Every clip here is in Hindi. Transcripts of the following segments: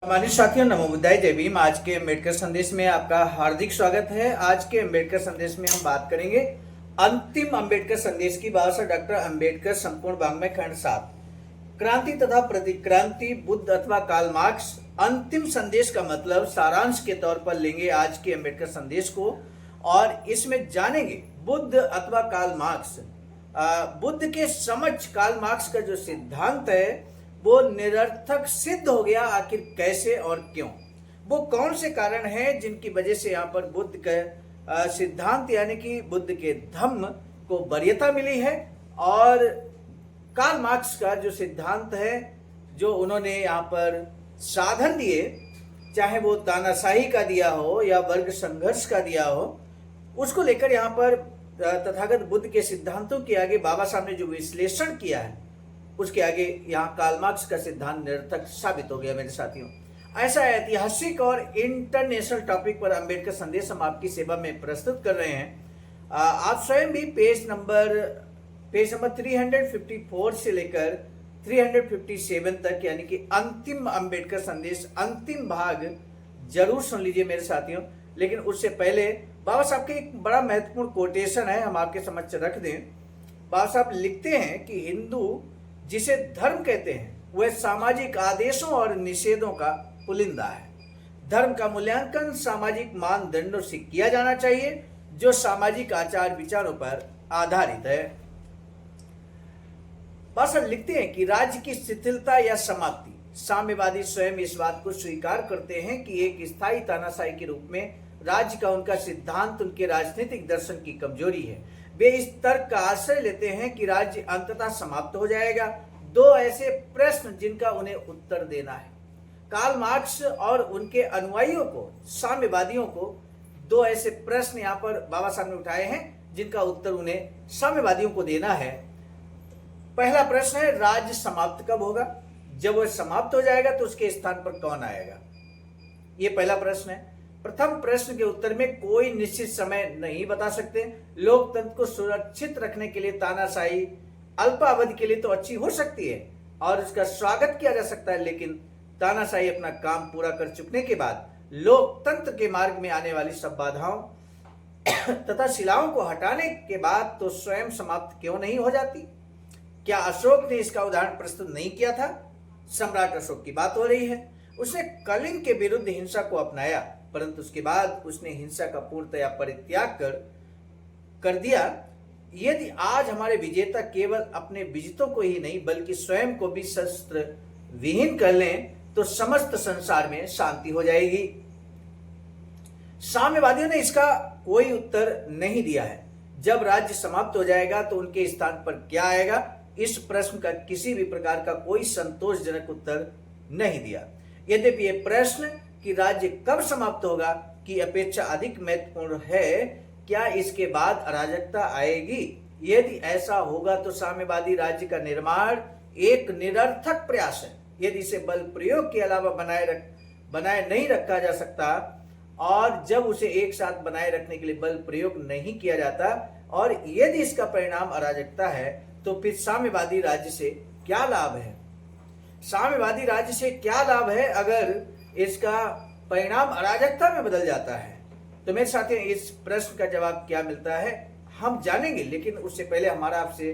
हमारे साथियों, नमो बुद्धाय, जय भीम। आज के अम्बेडकर संदेश में आपका हार्दिक स्वागत है। आज के अम्बेडकर संदेश में हम बात करेंगे अंतिम अम्बेडकर संदेश की। बाबा डॉक्टर अम्बेडकर, संपूर्ण वाङ्मय खंड 7, क्रांति तथा प्रतिक्रांति, बुद्ध अथवा कार्ल मार्क्स। अंतिम संदेश का मतलब सारांश के तौर पर लेंगे आज के अम्बेडकर संदेश को और इसमें जानेंगे बुद्ध अथवा कार्ल मार्क्स। बुद्ध के समक्ष कार्ल मार्क्स का जो सिद्धांत है वो निरर्थक सिद्ध हो गया। आखिर कैसे और क्यों? वो कौन से कारण हैं जिनकी वजह से यहाँ पर बुद्ध का सिद्धांत यानी कि बुद्ध के धम्म को वरीयता मिली है, और कार्ल मार्क्स का जो सिद्धांत है, जो उन्होंने यहाँ पर साधन दिए, चाहे वो तानाशाही का दिया हो या वर्ग संघर्ष का दिया हो, उसको लेकर यहाँ पर तथागत बुद्ध के सिद्धांतों के आगे बाबा साहब ने जो विश्लेषण किया है, उसके आगे यहाँ कार्ल मार्क्स का सिद्धांत निरर्थक साबित हो गया। मेरे साथियों, ऐसा ऐतिहासिक और इंटरनेशनल टॉपिक पर अम्बेडकर संदेश हम आपकी सेवा में प्रस्तुत कर रहे हैं। आप स्वयं भी पेज नंबर 354 से लेकर 357 तक यानी कि अंतिम अम्बेडकर संदेश अंतिम भाग जरूर सुन लीजिए मेरे साथियों। लेकिन उससे पहले बाबा साहब के एक बड़ा महत्वपूर्ण कोटेशन है, हम आपके समक्ष रख दें। बाबा साहब लिखते हैं कि हिंदू जिसे धर्म कहते हैं वह सामाजिक आदेशों और निषेधों का पुलिंदा है। धर्म का मूल्यांकन सामाजिक मानदंडों से किया जाना चाहिए जो सामाजिक आचार विचारों पर आधारित है। बाबा लिखते हैं कि राज्य की शिथिलता या समाप्ति, साम्यवादी स्वयं इस बात को स्वीकार करते हैं कि एक स्थायी तानाशाही के रूप में राज्य का उनका सिद्धांत उनके राजनीतिक दर्शन की कमजोरी है। वे इस तर्क का आश्रय लेते हैं कि राज्य अंततः समाप्त हो जाएगा। दो ऐसे प्रश्न जिनका उन्हें उत्तर देना है। कार्ल मार्क्स और उनके अनुयायियों को, साम्यवादियों को, दो ऐसे प्रश्न यहाँ पर बाबा साहब ने उठाए हैं जिनका उत्तर उन्हें साम्यवादियों को देना है। पहला प्रश्न है, राज्य समाप्त कब होगा? जब वह समाप्त हो जाएगा तो उसके स्थान पर कौन आएगा? ये पहला प्रश्न है। प्रथम प्रश्न के उत्तर में कोई निश्चित समय नहीं बता सकते। लोकतंत्र को सुरक्षित रखने के लिए तानाशाही अल्पावधि के लिए तो अच्छी हो सकती है और उसका स्वागत किया जा सकता है, लेकिन तानाशाही अपना काम पूरा कर चुकने के बाद लोकतंत्र के मार्ग में आने वाली सब बाधाओं तथा शिलाओं को हटाने के बाद तो स्वयं समाप्त क्यों नहीं हो जाती? क्या अशोक ने इसका उदाहरण प्रस्तुत नहीं किया था? सम्राट अशोक की बात हो रही है। उसने कलिंग के विरुद्ध हिंसा को अपनाया, परंतु उसके बाद उसने हिंसा का पूर्णतया परित्याग कर दिया। यदि आज हमारे विजेता केवल अपने विजितों को ही नहीं बल्कि स्वयं को भी शस्त्र विहीन कर लें तो समस्त संसार में शांति हो जाएगी। साम्यवादियों ने इसका कोई उत्तर नहीं दिया है। जब राज्य समाप्त हो जाएगा तो उनके स्थान पर क्या आएगा? इस प्रश्न का किसी भी प्रकार का कोई संतोषजनक उत्तर नहीं दिया। यद्यपि यह प्रश्न कि राज्य कब समाप्त होगा की अपेक्षा अधिक महत्वपूर्ण है, क्या इसके बाद अराजकता आएगी? यदि ऐसा होगा तो साम्यवादी राज्य का निर्माण एक निरर्थक प्रयास है। यदि इसे बल प्रयोग के अलावा बनाए नहीं रखा जा सकता, और जब उसे एक साथ बनाए रखने के लिए बल प्रयोग नहीं किया जाता, और यदि इसका परिणाम अराजकता है, तो फिर साम्यवादी राज्य से क्या लाभ है? साम्यवादी राज्य से क्या लाभ है अगर इसका परिणाम अराजकता में बदल जाता है? तो मेरे साथियों, इस प्रश्न का जवाब क्या मिलता है हम जानेंगे, लेकिन उससे पहले हमारा आपसे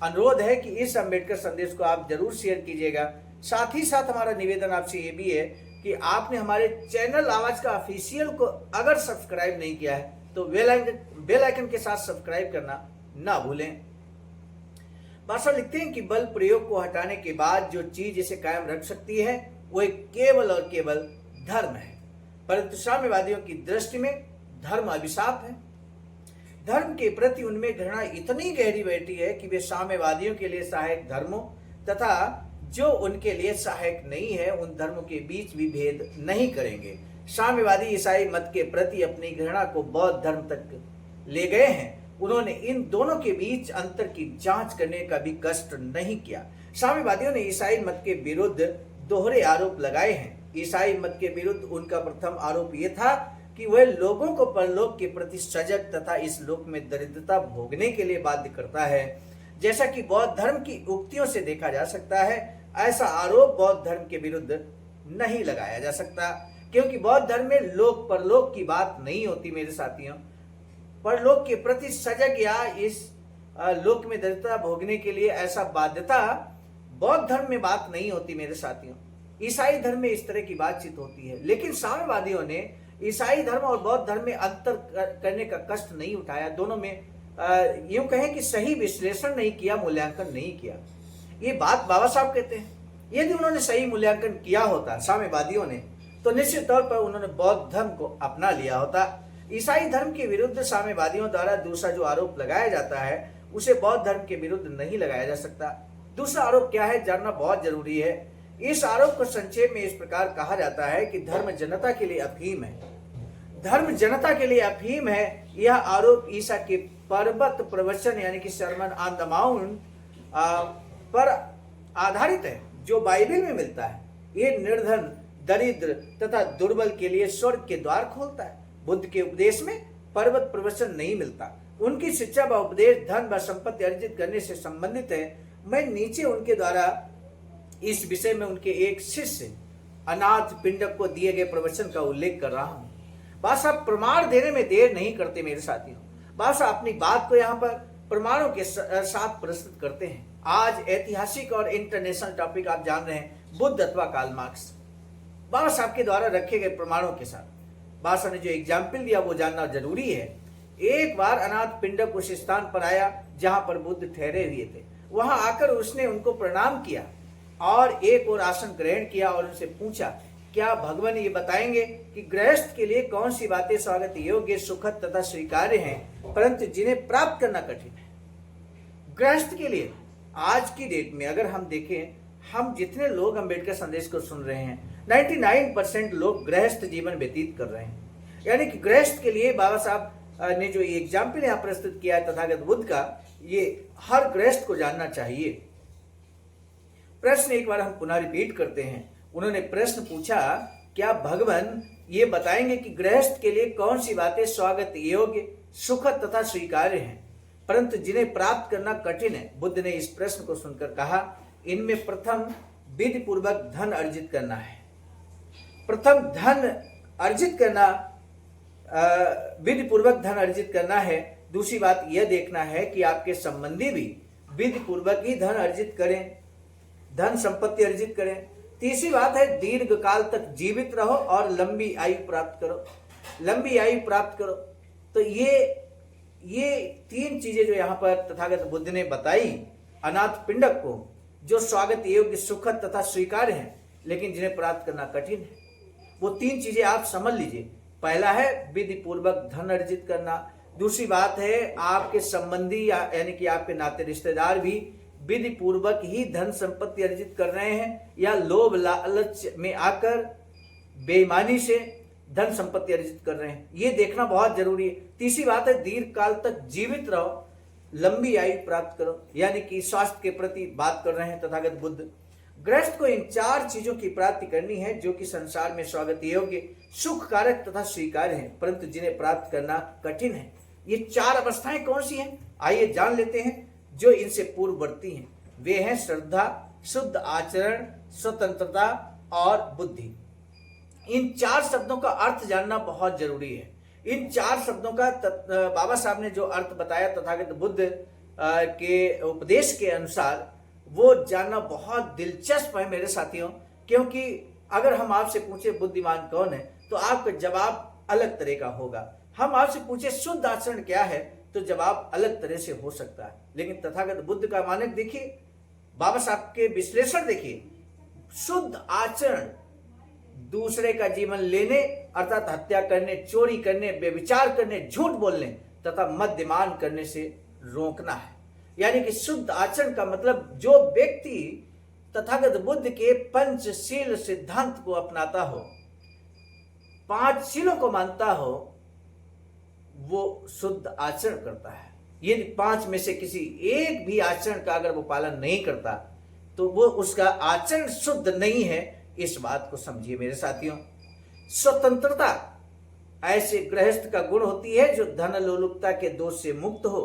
अनुरोध है कि इस अम्बेडकर संदेश को आप जरूर शेयर कीजिएगा। साथ ही साथ हमारा निवेदन आपसे ये भी है कि आपने हमारे चैनल आवाज का ऑफिशियल को अगर सब्सक्राइब नहीं किया है तो बेल आइकन के साथ सब्सक्राइब करना ना भूलें। भाषा लिखते हैं कि बल प्रयोग को हटाने के बाद जो चीज इसे कायम रख सकती है वो केवल और केवल धर्म है, परंतु साम्यवादियों की दृष्टि में धर्म अभिशाप है। धर्म के प्रति उनमें घृणा इतनी गहरी बैठी है कि वे साम्यवादियों के लिए सहायक धर्मों तथा जो उनके लिए सहायक नहीं है उन धर्मों के बीच भी भेद नहीं करेंगे। साम्यवादी ईसाई मत के प्रति अपनी घृणा को बौद्ध धर्म तक ले गए हैं। उन्होंने इन दोनों के बीच अंतर की जांच करने का भी कष्ट नहीं किया। साम्यवादियों ने ईसाई मत के विरुद्ध दोहरे आरोप लगाए हैं। ईसाई मत के विरुद्ध उनका प्रथम आरोप यह था कि वह लोगों को परलोक के प्रति सजग तथा इस लोक में दरिद्रता भोगने के लिए बाध्य करता है, जैसा कि बौद्ध धर्म की उक्तियों से देखा जा सकता है। ऐसा आरोप बौद्ध धर्म के विरुद्ध नहीं लगाया जा सकता, क्योंकि बौद्ध धर्म में लोक परलोक की बात नहीं होती मेरे साथियों। परलोक के प्रति सजग या इस लोक में दरिद्रता भोगने के लिए ऐसा बाध्यता बौद्ध धर्म में बात नहीं होती मेरे साथियों। यूसाई धर्म में इस तरह की बातचीत होती है, लेकिन साम्यवादियों ने ईसाई धर्म और बौद्ध धर्म में अंतर करने का कष्ट नहीं उठाया, दोनों में यूं कहें कि सही विश्लेषण नहीं किया, मूल्यांकन नहीं किया। ये बात बाबा साहब कहते हैं। यदि उन्होंने सही मूल्यांकन किया होता साम्यवादियों ने, तो निश्चित तौर पर उन्होंने बौद्ध धर्म को अपना लिया होता। ईसाई धर्म के विरुद्ध साम्यवादियों द्वारा दूसरा जो आरोप लगाया जाता है उसे बौद्ध धर्म के विरुद्ध नहीं लगाया जा सकता। दूसरा आरोप क्या है जानना बहुत जरूरी है। इस आरोप को संक्षेप में इस प्रकार कहा जाता है कि धर्म जनता के लिए अफीम है। धर्म जनता के लिए अफीम है। यह आरोप ईसा के पर्वत प्रवचन यानी कि सरमन ऑन द माउंट पर आधारित है, जो बाइबल में मिलता है। ये निर्धन, दरिद्र तथा दुर्बल के लिए स्वर्ग के द्वार खोलता है। बुद्ध के उपदेश में पर्वत प्रवचन नहीं मिलता। उनकी शिक्षा व उपदेश धन व संपत्ति अर्जित करने से संबंधित है। मैं नीचे उनके द्वारा इस विषय में उनके एक शिष्य अनाथ पिंडक को दिए गए प्रवचन का उल्लेख कर रहा हूं। बादशाह प्रमाण देने में देर नहीं करते मेरे साथियों। बादशाह अपनी बात को यहाँ पर प्रमाणों के साथ प्रस्तुत करते हैं। आज ऐतिहासिक और इंटरनेशनल टॉपिक आप जान रहे हैं, बुद्ध अथवा कार्ल मार्क्स। बाबा साहब के द्वारा रखे गए प्रमाणों के साथ बादशाह ने जो एग्जाम्पल दिया वो जानना जरूरी है। एक बार अनाथ पिंडक उस स्थान पर आया जहां पर बुद्ध ठहरे हुए थे। वहां आकर उसने उनको प्रणाम किया और एक और आसन ग्रहण किया और उनसे पूछा, क्या भगवान ये बताएंगे कि गृहस्थ के लिए कौन सी बातें स्वागत योग्य, सुखद तथा स्वीकार्य हैं, परंतु जिन्हें प्राप्त करना कठिन है। गृहस्थ के लिए आज की डेट में अगर हम देखें, हम जितने लोग अम्बेडकर संदेश को सुन रहे हैं 99% लोग गृहस्थ जीवन व्यतीत कर रहे हैं। यानी कि गृहस्थ के लिए बाबा साहब ने जो एग्जाम्पल यहाँ प्रस्तुत किया है तथागत बुद्ध का, ये हर गृहस्थ को जानना चाहिए। प्रश्न एक बार हम पुनः रिपीट करते हैं। उन्होंने प्रश्न पूछा, क्या भगवान ये बताएंगे कि गृहस्थ के लिए कौन सी बातें स्वागत योग्य, सुखद तथा स्वीकार्य हैं, परंतु जिन्हें प्राप्त करना कठिन है। बुद्ध ने इस प्रश्न को सुनकर कहा, इनमें प्रथम विधि पूर्वक धन अर्जित करना है। प्रथम धन अर्जित करना, विधि पूर्वक धन अर्जित करना है। दूसरी बात यह देखना है कि आपके संबंधी भी विधि पूर्वक ही धन अर्जित करें, धन संपत्ति अर्जित करें। तीसरी बात है दीर्घ काल तक जीवित रहो और लंबी आयु प्राप्त करो, लंबी आयु प्राप्त करो। तो ये तीन चीजें जो यहाँ पर तथागत बुद्ध ने बताई अनाथ पिंडक को, जो स्वागत योग्य, सुखद तथा स्वीकार्य हैं, लेकिन जिन्हें प्राप्त करना कठिन है। वो तीन चीजें आप समझ लीजिए। पहला है विधि पूर्वक धन अर्जित करना। दूसरी बात है आपके संबंधी यानी कि आपके नाते रिश्तेदार भी विधि पूर्वक ही धन संपत्ति अर्जित कर रहे हैं या लोभ लालच में आकर बेईमानी से धन संपत्ति अर्जित कर रहे हैं, ये देखना बहुत जरूरी है। तीसरी बात है दीर्घ काल तक जीवित रहो, लंबी आयु प्राप्त करो, यानी कि स्वास्थ्य के प्रति बात कर रहे हैं तथागत बुद्ध। गृहस्थ को इन चार चीजों की प्राप्ति करनी है जो कि संसार में स्वागत योग्य, सुख कारक तथा स्वीकार्य हैं, परंतु जिन्हें प्राप्त करना कठिन है। ये चार अवस्थाएं कौन सी हैं? आइए जान लेते हैं जो इनसे पूर्ववर्ती हैं। वे हैं श्रद्धा, शुद्ध आचरण, स्वतंत्रता और बुद्धि। इन चार शब्दों का अर्थ जानना बहुत जरूरी है। इन चार शब्दों का बाबा साहब ने जो अर्थ बताया तथागत बुद्ध के उपदेश के अनुसार, वो जानना बहुत दिलचस्प है मेरे साथियों। क्योंकि अगर हम आपसे पूछे बुद्धिमान कौन है तो आपका जवाब अलग तरह का होगा। हम आपसे पूछे शुद्ध आचरण क्या है तो जवाब अलग तरह से हो सकता है। लेकिन तथागत बुद्ध का मानक देखिए, बाबा साहब के विश्लेषण देखिए। शुद्ध आचरण दूसरे का जीवन लेने अर्थात हत्या करने, चोरी करने, व्यभिचार करने, झूठ बोलने तथा मद्यपान करने से रोकना है। यानी कि शुद्ध आचरण का मतलब जो व्यक्ति तथागत बुद्ध के पंचशील सिद्धांत को अपनाता हो, पांच शीलों को मानता हो, वो शुद्ध आचरण करता है। यदि पांच में से किसी एक भी आचरण का अगर वो पालन नहीं करता तो वो उसका आचरण शुद्ध नहीं है। इस बात को समझिए मेरे साथियों। स्वतंत्रता ऐसे गृहस्थ का गुण होती है जो धन लोलुपता के दोष से मुक्त हो,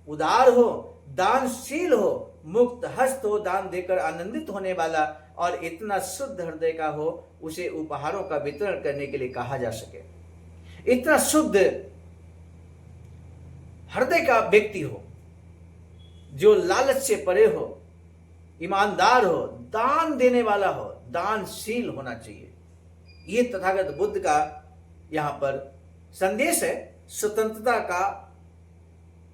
उदार हो, दानशील हो, मुक्त हस्त हो, दान देकर आनंदित होने वाला, और इतना शुद्ध हृदय का हो उसे उपहारों का वितरण करने के लिए कहा जा सके। इतना शुद्ध हृदय का व्यक्ति हो जो लालच से परे हो, ईमानदार हो, दान देने वाला हो, दानशील होना चाहिए। ये तथागत बुद्ध का यहां पर संदेश है। स्वतंत्रता का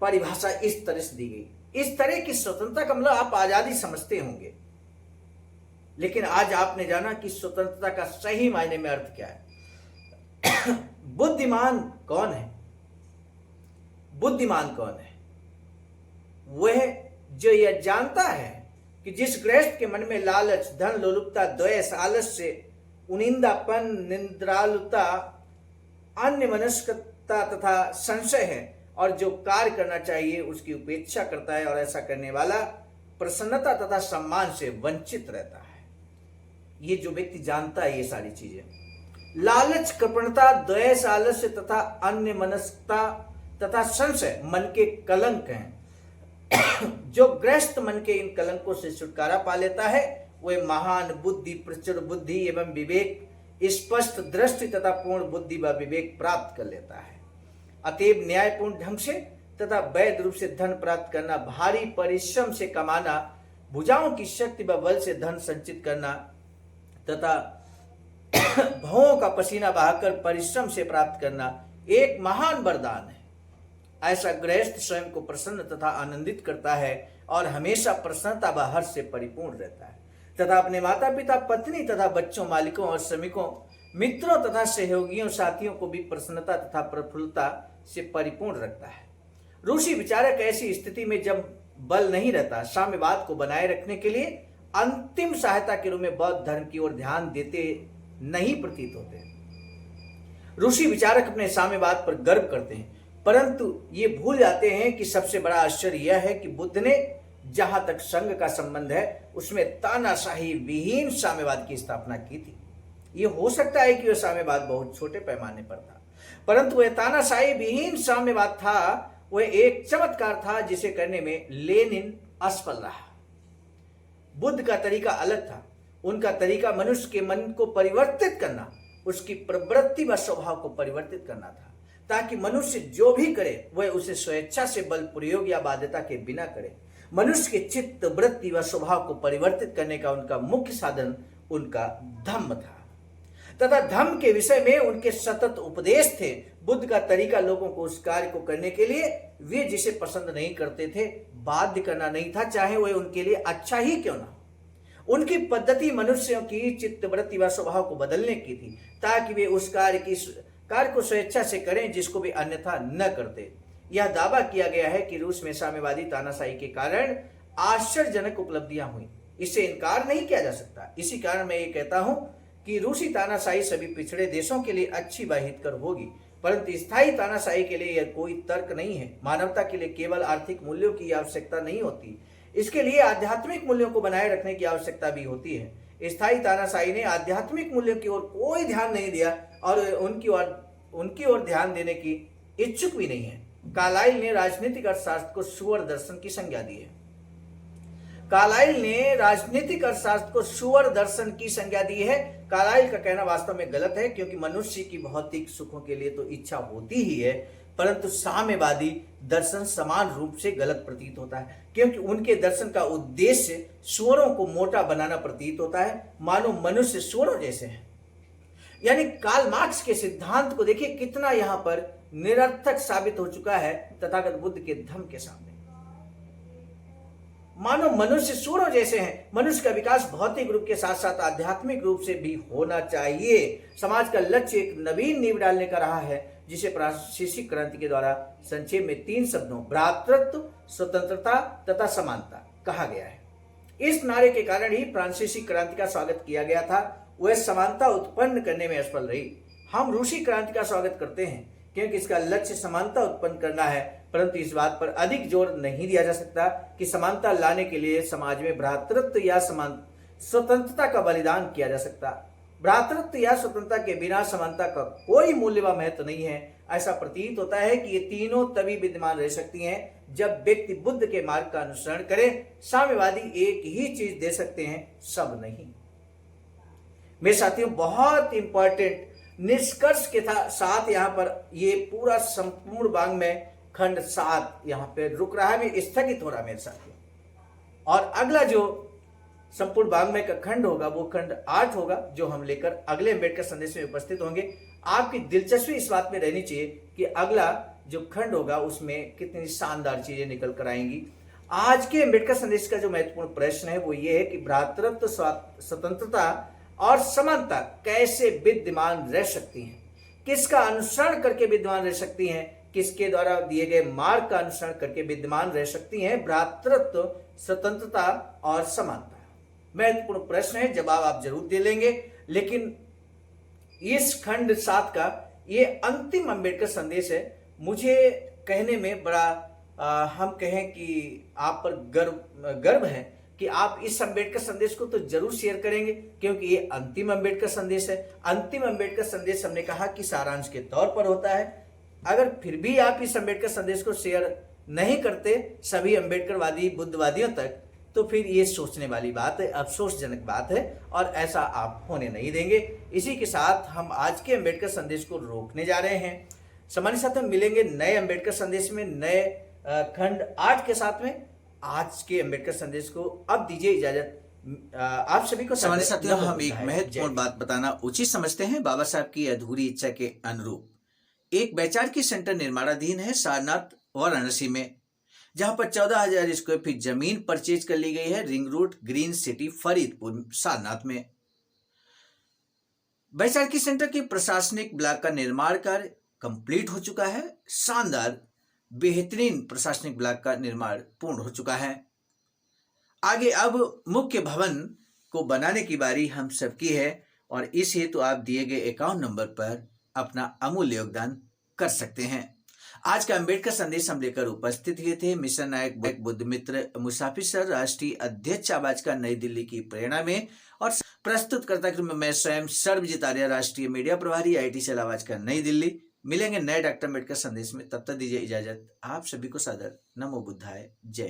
परिभाषा इस तरह से दी गई। इस तरह की स्वतंत्रता का मतलब आप आजादी समझते होंगे, लेकिन आज आपने जाना कि स्वतंत्रता का सही मायने में अर्थ क्या है। बुद्धिमान कौन है? बुद्धिमान कौन है? वह जो यह जानता है कि जिस गृहस्थ के मन में लालच, धन लोलुपता, द्वेष, आलस्य, उनिंदापन, निंद्रालुता, अन्यमनस्कता तथा संशय है और जो कार्य करना चाहिए उसकी उपेक्षा करता है और ऐसा करने वाला प्रसन्नता तथा सम्मान से वंचित रहता है। ये जो व्यक्ति जानता है ये सारी चीजें, लालच, कृपणता, द्वेष, आलस्य तथा अन्यमनस्कता तथा संशय मन के कलंक हैं। जो गृहस्थ मन के इन कलंकों से छुटकारा पा लेता है वह महान बुद्धि, प्रचुर बुद्धि एवं विवेक, स्पष्ट दृष्टि तथा पूर्ण बुद्धि व विवेक प्राप्त कर लेता है। अतएव न्यायपूर्ण ढंग से तथा वैध रूप से धन प्राप्त करना, भारी परिश्रम से कमाना, भुजाओं की शक्ति व बल से धन संचित करना तथा भवों का पसीना बहाकर परिश्रम से प्राप्त करना एक महान वरदान है। ऐसा गृहस्थ स्वयं को प्रसन्न तथा आनंदित करता है और हमेशा प्रसन्नता व हर्ष से परिपूर्ण रहता है तथा अपने माता पिता, पत्नी तथा बच्चों, मालिकों और श्रमिकों, मित्रों तथा सहयोगियों, साथियों को भी प्रसन्नता तथा प्रफुल्लता से परिपूर्ण रखता है। ऋषि विचारक ऐसी स्थिति में जब बल नहीं रहता, साम्यवाद को बनाए रखने के लिए अंतिम सहायता के रूप में बौद्ध धर्म की ओर ध्यान देते नहीं प्रतीत होते। ऋषि विचारक अपने साम्यवाद पर गर्व करते हैं, परंतु ये भूल जाते हैं कि सबसे बड़ा आश्चर्य यह है कि बुद्ध ने जहां तक संघ का संबंध है उसमें तानाशाही विहीन साम्यवाद की स्थापना की थी। ये हो सकता है कि वह साम्यवाद बहुत छोटे पैमाने पर था, परंतु वह तानाशाही विहीन साम्यवाद था। वह एक चमत्कार था जिसे करने में लेनिन असफल रहा। बुद्ध का तरीका अलग था। उनका तरीका मनुष्य के मन को परिवर्तित करना, उसकी प्रवृत्ति व स्वभाव को परिवर्तित करना था, ताकि मनुष्य जो भी करे वह उसे स्वेच्छा से बल प्रयोग या बाध्यता के बिना करे। मनुष्य के चित्त, वृत्ति व स्वभाव को परिवर्तित करने का उनका मुख्य साधन उनका धम्म था तथा धम्म के विषय में उनके सतत उपदेश थे। बुद्ध का तरीका लोगों को उस कार्य को करने के लिए वे जिसे पसंद नहीं करते थे बाध्य करना नहीं था, चाहे वह उनके लिए अच्छा ही क्यों ना हो। उनकी पद्धति मनुष्यों की चित्त, वृत्ति व स्वभाव को बदलने की थी, ताकि वे उस कार्य को स्वेच्छा से करें जिसको वे अन्यथा न करते। यह दावा किया गया है कि रूस में साम्यवादी तानाशाही के कारण आश्चर्यजनक उपलब्धियां हुई। इससे इनकार नहीं किया जा सकता। इसी कारण मैं ये कहता हूं कि रूसी तानाशाही सभी पिछड़े देशों के लिए अच्छी व हितकर होगी, परंतु स्थायी तानाशाही के लिए यह कोई तर्क नहीं है। मानवता के लिए केवल आर्थिक मूल्यों की आवश्यकता नहीं होती, इसके लिए आध्यात्मिक मूल्यों को बनाए रखने की आवश्यकता भी होती है। स्थायी तानाशाही ने आध्यात्मिक मूल्यों की ओर कोई ध्यान नहीं दिया और उनकी ओर ध्यान देने की इच्छुक भी नहीं है। कार्लाइल ने राजनीतिक अर्थशास्त्र को सुअर दर्शन की संज्ञा दी है। कार्लाइल ने राजनीतिक अर्थशास्त्र को सुअर दर्शन की संज्ञा दी है। कार्लाइल का कहना वास्तव में गलत है, क्योंकि मनुष्य की भौतिक सुखों के लिए तो इच्छा होती ही है, परंतु साम्यवादी दर्शन समान रूप से गलत प्रतीत होता है, क्योंकि उनके दर्शन का उद्देश्य सुअरों को मोटा बनाना प्रतीत होता है, मानो मनुष्य सुअरों जैसे हैं। यानी कार्ल मार्क्स के सिद्धांत को देखिए कितना यहां पर निरर्थक साबित हो चुका है तथागत बुद्ध के धम्म के सामने। मानो मनुष्य सूरों जैसे हैं। मनुष्य का विकास भौतिक रूप के साथ साथ आध्यात्मिक रूप से भी होना चाहिए। समाज का लक्ष्य एक नवीन नींव डालने का रहा है, जिसे फ्रांसीसी क्रांति के द्वारा संक्षेप में 3 शब्दों भ्रातृत्व, स्वतंत्रता तथा समानता कहा गया है। इस नारे के कारण ही फ्रांसीसी क्रांति का स्वागत किया गया था। वह समानता उत्पन्न करने में असफल रही। हम रूसी क्रांति का स्वागत करते हैं क्योंकि इसका लक्ष्य समानता उत्पन्न करना है, परंतु इस बात पर अधिक जोर नहीं दिया जा सकता कि समानता लाने के लिए समाज में भ्रातृत्व या स्वतंत्रता का बलिदान किया जा सकता। भ्रातृत्व या स्वतंत्रता के बिना समानता का कोई मूल्य व महत्व नहीं है। ऐसा प्रतीत होता है कि ये तीनों तभी विद्यमान रह सकती हैं जब व्यक्ति बुद्ध के मार्ग का अनुसरण करे। साम्यवादी एक ही चीज दे सकते हैं, सब नहीं। मेरे साथियों, बहुत इंपॉर्टेंट निष्कर्ष के साथ यहाँ पर ये पूरा संपूर्ण वाङ्मय खंड 7 यहाँ पे रुक रहा है, स्थगित हो रहा है मेरे साथियों। और अगला जो संपूर्ण वाङ्मय का खंड होगा वो खंड 8 होगा, जो हम लेकर अगले अम्बेडकर संदेश में उपस्थित होंगे। आपकी दिलचस्पी इस बात में रहनी चाहिए कि अगला जो खंड होगा उसमें कितनी शानदार चीजें निकल कर आएंगी। आज के अम्बेडकर संदेश का जो महत्वपूर्ण प्रश्न है वो ये है कि भ्रातृत्व, स्वतंत्रता और समानता कैसे विद्यमान रह सकती हैं, किसका अनुसरण करके विद्यमान रह सकती हैं, किसके द्वारा दिए गए मार्ग का अनुसरण करके विद्यमान रह सकती हैं भ्रातृत्व, स्वतंत्रता और समानता। महत्वपूर्ण प्रश्न है, जवाब आप जरूर दे लेंगे। लेकिन इस खंड 7 का ये अंतिम अम्बेडकर संदेश है। मुझे कहने में बड़ा हम कहें कि आप पर गर्व है कि आप इस अम्बेडकर संदेश को तो जरूर शेयर करेंगे, क्योंकि ये अंतिम अम्बेडकर संदेश है। अंतिम अम्बेडकर संदेश हमने कहा कि सारांश के तौर पर होता है। अगर फिर भी आप इस अम्बेडकर संदेश को शेयर नहीं करते सभी अम्बेडकरवादी बुद्धवादियों तक, तो फिर ये सोचने वाली बात है, अफसोसजनक बात है, और ऐसा आप होने नहीं देंगे। इसी के साथ हम आज के अम्बेडकर संदेश को रोकने जा रहे हैं। सामान्य साथ हम मिलेंगे नए अम्बेडकर संदेश में, नए खंड 8 के साथ में। आज के अम्बेडकर संदेश को अब दीजिए इजाजत। आप सभी को सामान्य साथियों, हम एक महत्वपूर्ण बात बताना उचित समझते हैं। बाबा साहब की अधूरी इच्छा के अनुरूप एक वैचारिक सेंटर निर्माणाधीन है सारनाथ वाराणसी में, जहां पर 14,000 स्क्वायर फीट जमीन परचेज कर ली गई है ring road, green city, Faridpur, Sarnath में। वैचारिक सेंटर के प्रशासनिक ब्लॉक का निर्माण कार्य कंप्लीट हो चुका है। शानदार बेहतरीन प्रशासनिक ब्लॉक का निर्माण पूर्ण हो चुका है। आगे अब मुख्य भवन को बनाने की बारी हम सबकी है, और इस हेतु आप दिए गए अकाउंट नंबर पर अपना अमूल्य योगदान कर सकते हैं। आज का अम्बेडकर संदेश हम लेकर उपस्थित हुए थे मिशन नायक बुद्ध मित्र मुसाफिर सर, राष्ट्रीय अध्यक्ष आवाज का नई दिल्ली की प्रेरणा में, और प्रस्तुतकर्ता क्रम में मैं स्वयं सर्वजित आर्य, राष्ट्रीय मीडिया प्रभारी, IIT सेल आवाज का नई दिल्ली। मिलेंगे नए डॉक्टर अम्बेडकर संदेश में, तब तक दीजिए इजाजत। आप सभी को सादर नमो बुद्धाय, जय।